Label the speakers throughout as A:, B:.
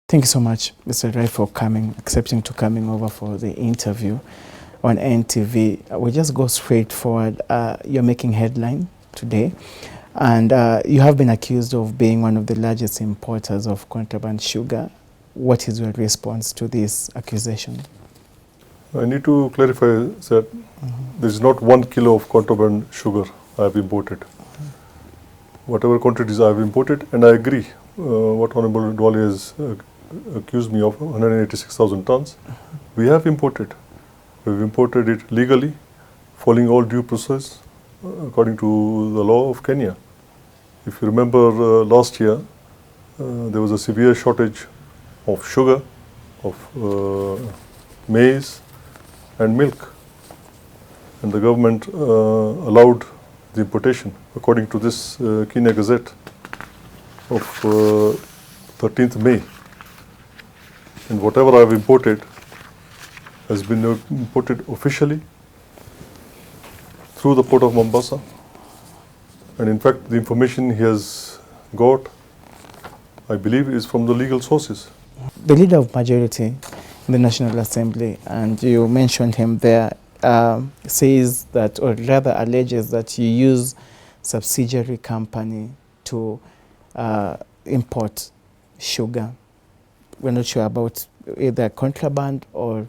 A: Thank you so much, Mr. Rai, for accepting to coming over for the interview on NTV. We'll just go straight forward. You're making headline today, and you have been accused of being one of the largest importers of contraband sugar. What is your response to this accusation?
B: I need to clarify that there is not 1 kilo of contraband sugar I have imported. Whatever quantities I have imported, and I agree what Honorable Dwale has accused me of, 186,000 tons. We have imported. We've imported it legally, following all due process according to the law of Kenya. If you remember last year, there was a severe shortage of sugar, of maize and milk. And the government allowed the importation according to this Kenya Gazette of 13th May. And whatever I have imported has been imported officially through the port of Mombasa. And in fact, the information he has got, I believe, is from the legal sources.
A: The leader of majority in the National Assembly, and you mentioned him there, says that, or rather alleges that you use subsidiary company to import sugar. We're not sure about either contraband or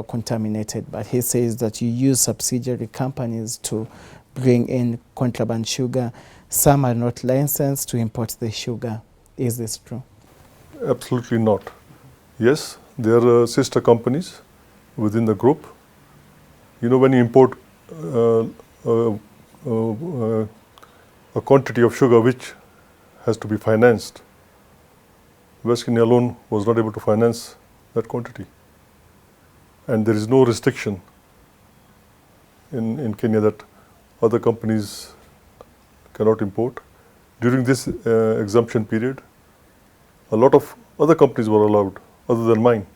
A: contaminated, but he says that you use subsidiary companies to bring in contraband sugar. Some are not licensed to import the sugar. Is this true?
B: Absolutely not. Yes, there are sister companies within the group. You know, when you import a quantity of sugar which has to be financed, West Kenya alone was not able to finance that quantity. And there is no restriction in Kenya that other companies cannot import. During this exemption period, a lot of other companies were allowed other than mine.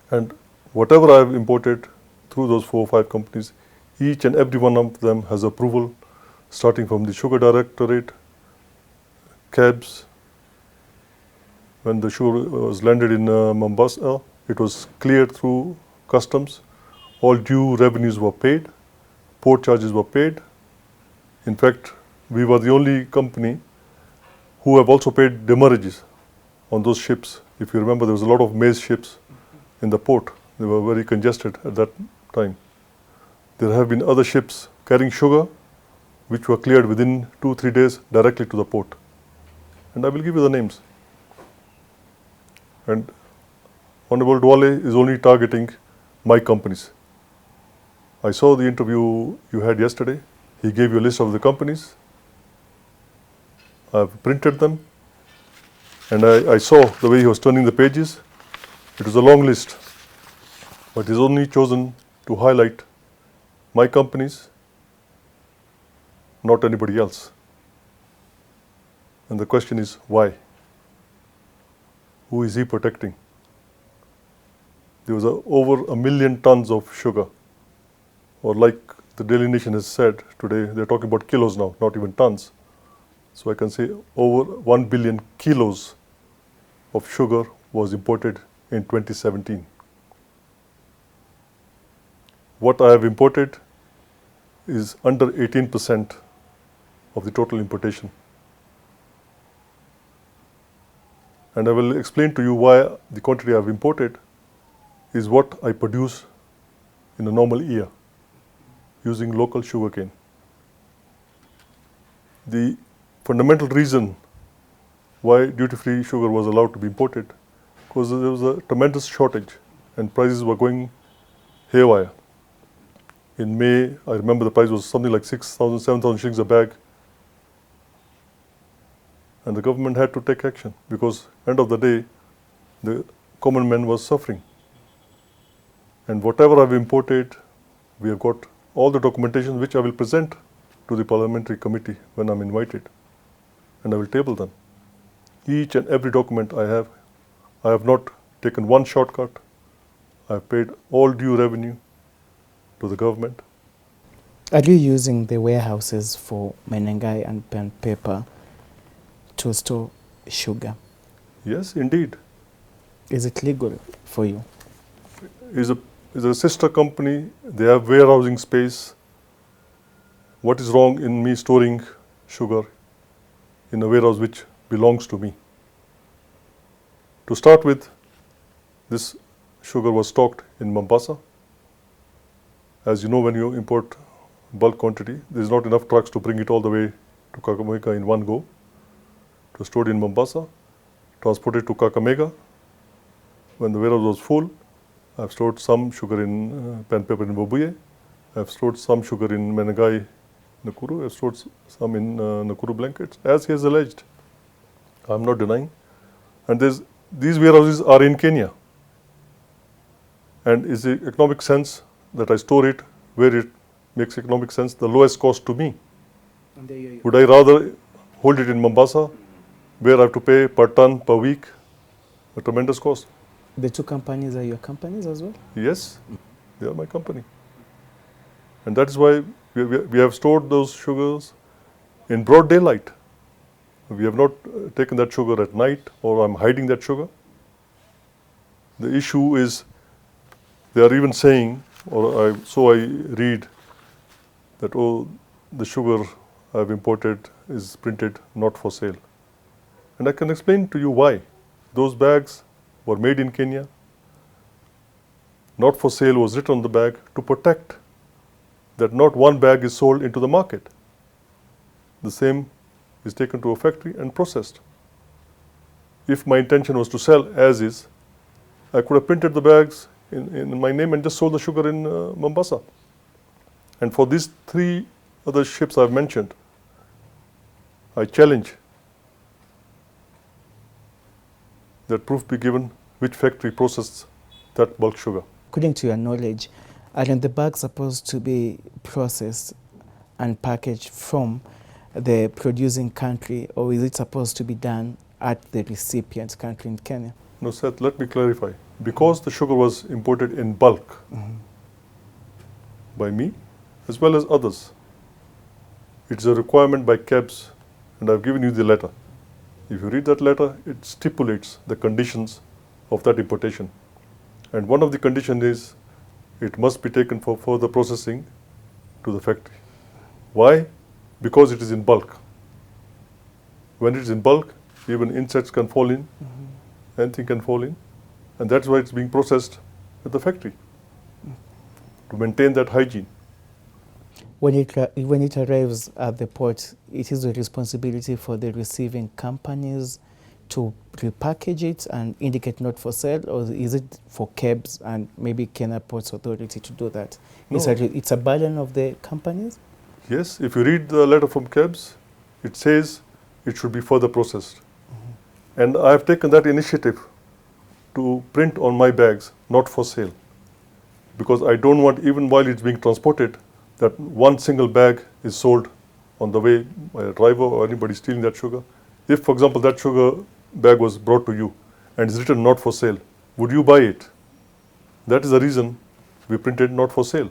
B: And whatever I have imported through those 4 or 5 companies, each and every one of them has approval, starting from the Sugar Directorate, cabs. When the sugar was landed in Mombasa, it was cleared through customs. All due revenues were paid, port charges were paid. In fact, we were the only company who have also paid demurrages on those ships. If you remember, there was a lot of maize ships in the port. They were very congested at that time. There have been other ships carrying sugar which were cleared within 2-3 days directly to the port. And I will give you the names. And Honorable Dwale is only targeting my companies. I saw the interview you had yesterday. He gave you a list of the companies. I've printed them. And I saw the way he was turning the pages. It was a long list. But he's only chosen to highlight my companies, not anybody else. And the question is, why? Who is he protecting? There was over 1 million tons of sugar, or like the Daily Nation has said today, they're talking about kilos now, not even tons. So I can say over 1 billion kilos of sugar was imported in 2017. What I have imported is under 18% of the total importation. And I will explain to you why the quantity I have imported is what I produce in a normal year using local sugarcane. The fundamental reason why duty-free sugar was allowed to be imported, because there was a tremendous shortage and prices were going haywire. In May, I remember the price was something like 6,000, 7,000 shillings a bag. And the government had to take action because end of the day, the common man was suffering. And whatever I've imported, we have got all the documentation which I will present to the parliamentary committee when I'm invited. And I will table them. Each and every document I have not taken one shortcut. I have paid all due revenue to the government.
A: Are you using the warehouses for Menengai and Pen Paper to store sugar?
B: Yes, indeed.
A: Is it legal for you?
B: Is a sister company. They have warehousing space. What is wrong in me storing sugar in a warehouse which belongs to me? To start with, this sugar was stocked in Mombasa. As you know, when you import bulk quantity, there is not enough trucks to bring it all the way to Kakamega in one go. It was stored in Mombasa, transported to Kakamega. When the warehouse was full, I've stored some sugar in pen paper in Bobuye. I've stored some sugar in Menagai, Nakuru. I've stored some in Nakuru blankets, as he has alleged. I'm not denying. And these warehouses are in Kenya. And is the economic sense that I store it where it makes economic sense, the lowest cost to me? Would I rather hold it in Mombasa, where I have to pay per ton per week, a tremendous cost?
A: The two companies are your companies as well?
B: Yes, they are my company. And that is why we have stored those sugars in broad daylight. We have not taken that sugar at night, or I'm hiding that sugar. The issue is, they are even saying, so I read, that the sugar I've imported is printed not for sale. And I can explain to you why. Those bags were made in Kenya. Not for sale was written on the bag to protect that not one bag is sold into the market. The same is taken to a factory and processed. If my intention was to sell as is, I could have printed the bags in my name and just sold the sugar in Mombasa. And for these 3 other ships I've mentioned, I challenge that proof be given which factory processed that bulk sugar.
A: According to your knowledge, aren't the bags supposed to be processed and packaged from the producing country, or is it supposed to be done at the recipient country in Kenya?
B: No, Seth, let me clarify. Because the sugar was imported in bulk by me as well as others, it's a requirement by KEBS, and I've given you the letter. If you read that letter, it stipulates the conditions of that importation. And one of the conditions is it must be taken for further processing to the factory. Why? Because it is in bulk. When it is in bulk, even insects can fall in, anything can fall in, and that's why it's being processed at the factory to maintain that hygiene.
A: When it arrives at the port, it is the responsibility for the receiving companies to repackage it and indicate not for sale, or is it for KEBS and maybe Kenya Ports Authority to do that?
B: No.
A: It's a burden of the companies?
B: Yes, if you read the letter from KEBS, it says it should be further processed. And I have taken that initiative to print on my bags, not for sale. Because I don't want, even while it's being transported, that one single bag is sold on the way by a driver or anybody stealing that sugar. If, for example, that sugar bag was brought to you and is written not for sale, would you buy it? That is the reason we printed not for sale.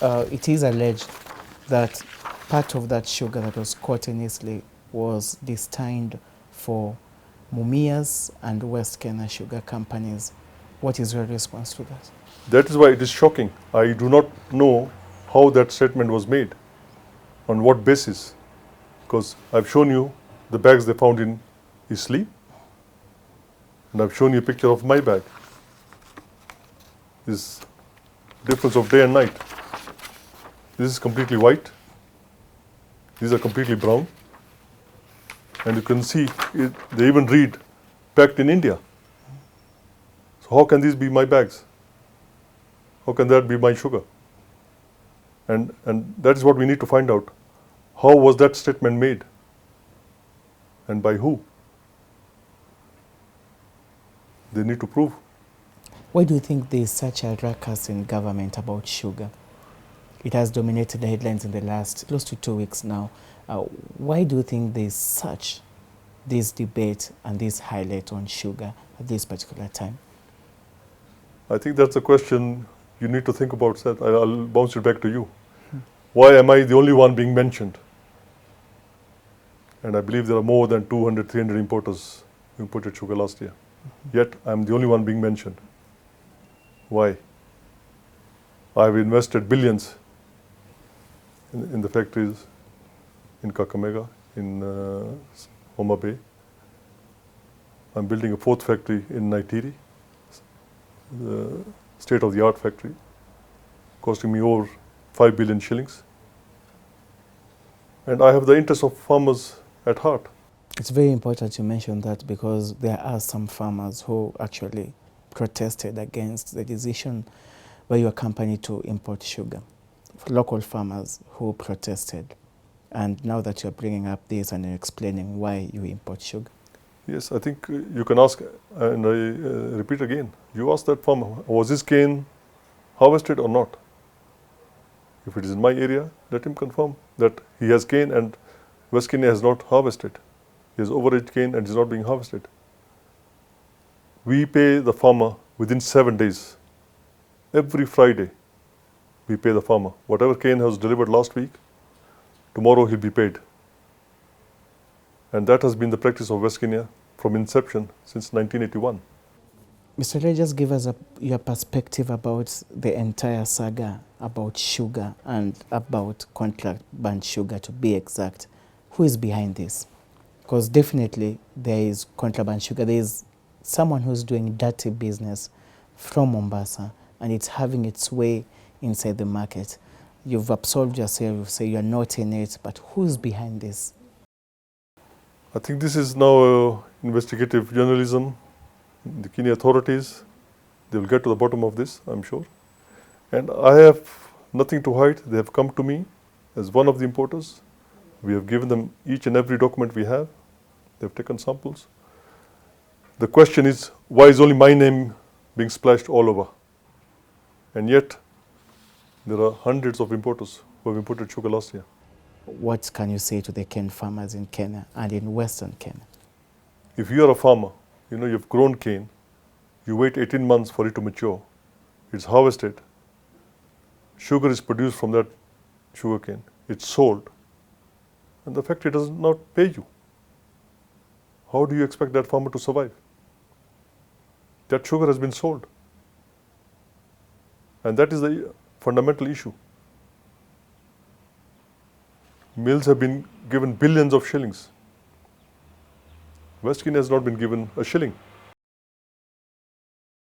A: It is alleged that part of that sugar that was caught in Eastleigh was destined for Mumias and West Kenya sugar companies. What is your response to that?
B: That is why it is shocking. I do not know how that statement was made, on what basis, because I've shown you the bags they found in Eastleigh, and I've shown you a picture of my bag. This difference of day and night. This is completely white. These are completely brown. And you can see, they even read, packed in India. So how can these be my bags? How can that be my sugar? And that is what we need to find out. How was that statement made? And by who? They need to prove.
A: Why do you think there is such a ruckus in government about sugar? It has dominated the headlines in the last close to 2 weeks now. Why do you think there is this debate and this highlight on sugar at this particular time?
B: I think that's a question you need to think about, Seth. I'll bounce it back to you. Why am I the only one being mentioned? And I believe there are more than 200, 300 importers who imported sugar last year. Yet I'm the only one being mentioned. Why? I've invested billions in the factories in Kakamega, in Homa Bay. I'm building a fourth factory in Naitiri, the state-of-the-art factory, costing me over 5 billion shillings. And I have the interests of farmers at heart.
A: It's very important you mention that, because there are some farmers who actually protested against the decision by your company to import sugar. Local farmers who protested. And now that you're bringing up this and you're explaining why you import sugar.
B: Yes, I think you can ask, and I repeat again, you ask that farmer, was his cane harvested or not? If it is in my area, let him confirm that he has cane and West Kenya has not harvested. He has overage cane and is not being harvested. We pay the farmer within 7 days. Every Friday, we pay the farmer. Whatever cane was delivered last week, tomorrow he'll be paid. And that has been the practice of West Kenya from inception since 1981.
A: Mr. Rai, just give us your perspective about the entire saga, about sugar and about contraband sugar, to be exact. Who is behind this? Because definitely there is contraband sugar. There is someone who's doing dirty business from Mombasa, and it's having its way inside the market. You've absolved yourself, you say you're not in it, but who's behind this?
B: I think this is now investigative journalism. The Kenya authorities, they will get to the bottom of this, I'm sure. And I have nothing to hide. They have come to me as one of the importers. We have given them each and every document we have. They have taken samples. The question is, why is only my name being splashed all over? And yet, there are hundreds of importers who have imported sugar last year.
A: What can you say to the cane farmers in Kenya and in Western Kenya?
B: If you are a farmer, you've grown cane, you wait 18 months for it to mature, it's harvested, sugar is produced from that sugar cane, it's sold, and the factory does not pay you. How do you expect that farmer to survive? That sugar has been sold. And that is the fundamental issue. Mills have been given billions of shillings. West Kenya has not been given a shilling.